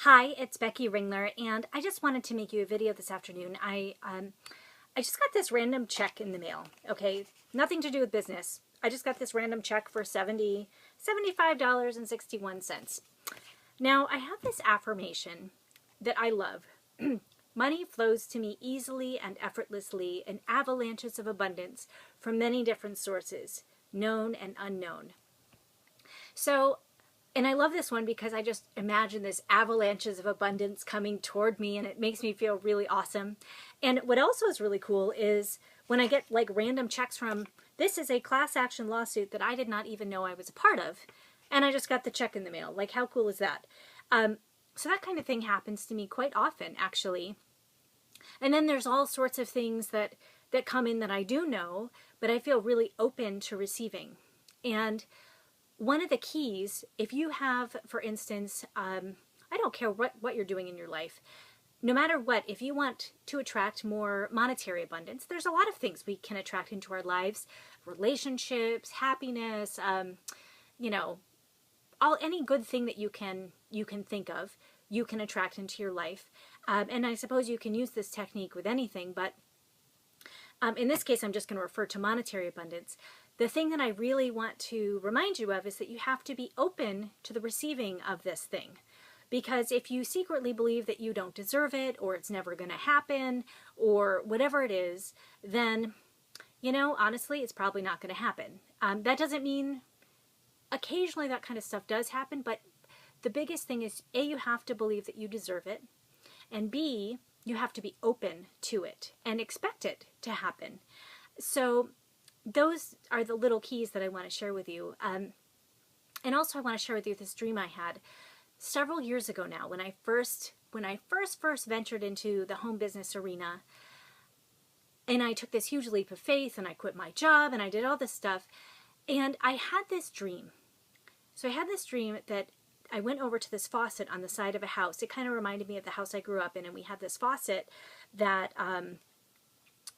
Hi, it's Becky Ringler, and I just wanted to make you a video this afternoon. I just got this random check in the mail, okay? Nothing to do with business. I just got this random check for $75.61. Now, I have this affirmation that I love. Money flows to me easily and effortlessly in avalanches of abundance from many different sources, known and unknown. And I love this one because I just imagine this avalanches of abundance coming toward me, and it makes me feel really awesome. And what also is really cool is when I get like random checks from, this is a class action lawsuit that I did not even know I was a part of, and I just got the check in the mail. Like, how cool is that? So that kind of thing happens to me quite often, actually. And then there's all sorts of things that come in that I do know, but I feel really open to receiving. And one of the keys, if you have, for instance, I don't care what you're doing in your life, no matter what, if you want to attract more monetary abundance, there's a lot of things we can attract into our lives: relationships, happiness, any good thing that you can think of, you can attract into your life. And I suppose you can use this technique with anything, but in this case, I'm just going to refer to monetary abundance. The thing that I really want to remind you of is that you have to be open to the receiving of this thing. Because if you secretly believe that you don't deserve it, or it's never going to happen, or whatever it is, then, honestly, it's probably not going to happen. That doesn't mean occasionally that kind of stuff does happen, but the biggest thing is, A, you have to believe that you deserve it, and B, you have to be open to it and expect it to happen. So those are the little keys that I want to share with you. And also I want to share with you this dream I had several years ago now when I first ventured into the home business arena. And I took this huge leap of faith, and I quit my job, and I did all this stuff. And I had this dream. So I had this dream that I went over to this faucet on the side of a house. It kind of reminded me of the house I grew up in, and we had this faucet that,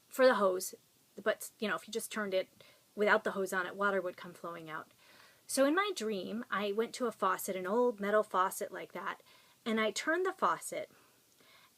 for the hose, but, if you just turned it without the hose on it, water would come flowing out. So in my dream, I went to a faucet, an old metal faucet like that, and I turned the faucet,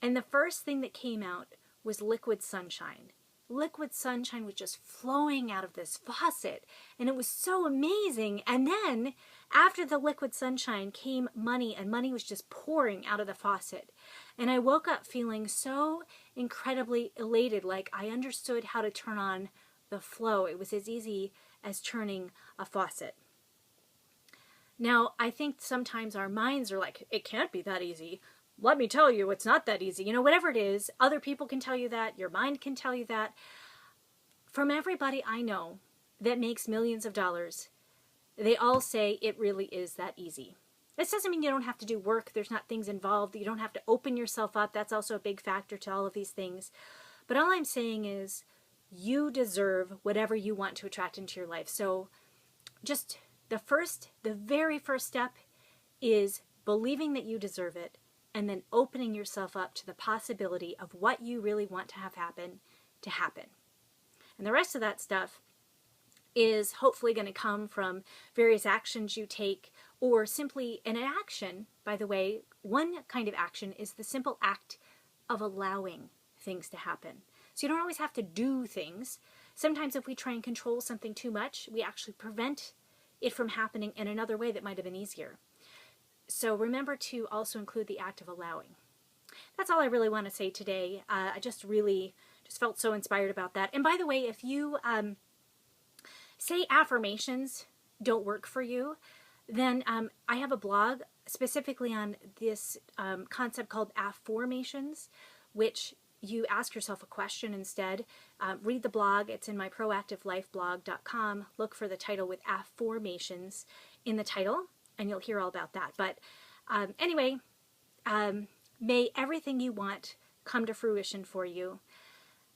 and the first thing that came out was liquid sunshine. Liquid sunshine was just flowing out of this faucet, and it was so amazing. And then after the liquid sunshine came money, and money was just pouring out of the faucet. And I woke up feeling so incredibly elated, like I understood how to turn on the flow. It was as easy as turning a faucet. Now, I think sometimes our minds are like, it can't be that easy. Let me tell you, it's not that easy. Whatever it is, other people can tell you that, your mind can tell you that. From everybody I know that makes millions of dollars, they all say it really is that easy. This doesn't mean you don't have to do work. There's not things involved. You don't have to open yourself up. That's also a big factor to all of these things. But all I'm saying is you deserve whatever you want to attract into your life. So just the very first step is believing that you deserve it, and then opening yourself up to the possibility of what you really want to have happen to happen. And the rest of that stuff is hopefully going to come from various actions you take, or simply an action. By the way, one kind of action is the simple act of allowing things to happen. So you don't always have to do things. Sometimes if we try and control something too much, we actually prevent it from happening in another way that might have been easier. So remember to also include the act of allowing. That's all I really want to say today. I just felt so inspired about that. And by the way, if you say affirmations don't work for you, then I have a blog specifically on this concept called affirmations, which you ask yourself a question instead. Read the blog. It's in my proactivelifeblog.com. Look for the title with affirmations in the title, and you'll hear all about that. But anyway, may everything you want come to fruition for you.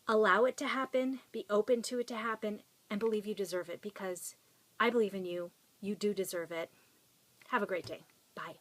Allow it to happen, be open to it to happen, and believe you deserve it, because I believe in you. You do deserve it. Have a great day. Bye.